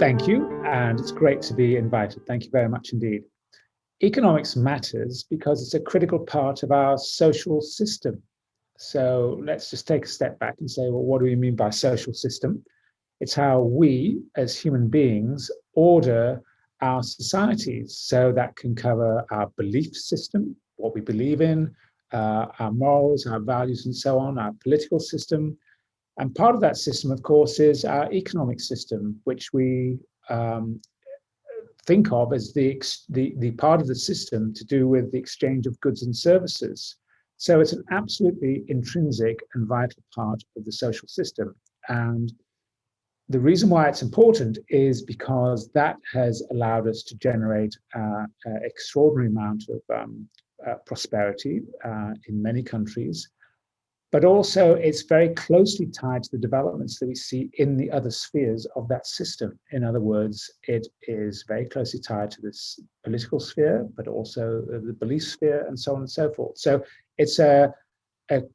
Thank you, and it's great to be invited. Thank you very much indeed. Economics matters because it's a critical part of our social system. So let's just take a step back and say, well, what do we mean by social system? It's how we, as human beings, order our societies. So that can cover our belief system, what we believe in, our morals, our values, and so on, our political system. And part of that system, of course, is our economic system, which we think of as the part of the system to do with the exchange of goods and services. So it's an absolutely intrinsic and vital part of the social system. And the reason why it's important is because that has allowed us to generate an extraordinary amount of prosperity in many countries. But also it's very closely tied to the developments that we see in the other spheres of that system. In other words, it is very closely tied to this political sphere, but also the belief sphere and so on and so forth. So it's a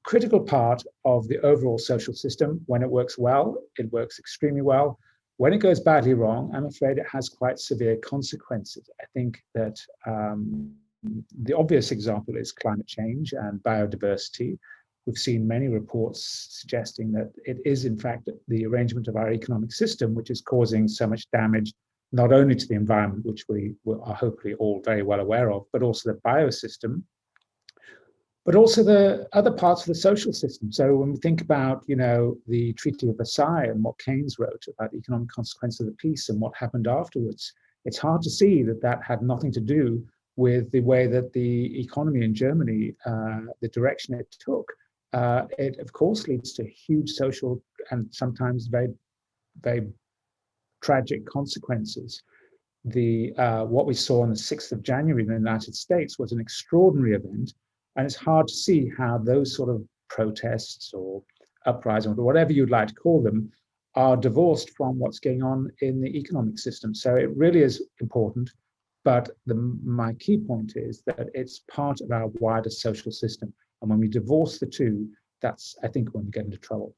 critical part of the overall social system. When it works well, it works extremely well. When it goes badly wrong, I'm afraid it has quite severe consequences. I think that the obvious example is climate change and biodiversity. We've seen many reports suggesting that it is, in fact, the arrangement of our economic system which is causing so much damage, not only to the environment, which we are hopefully all very well aware of, but also the biosystem, but also the other parts of the social system. So when we think about, the Treaty of Versailles and what Keynes wrote about the economic consequences of the peace and what happened afterwards, it's hard to see that that had nothing to do with the way that the economy in Germany, the direction it took. It, of course, leads to huge social and sometimes very, very tragic consequences. What we saw on the 6th of January in the United States was an extraordinary event, and it's hard to see how those sort of protests or uprisings, or whatever you'd like to call them, are divorced from what's going on in the economic system. So it really is important, but my key point is that it's part of our wider social system. And when we divorce the two, that's, I think, when we get into trouble.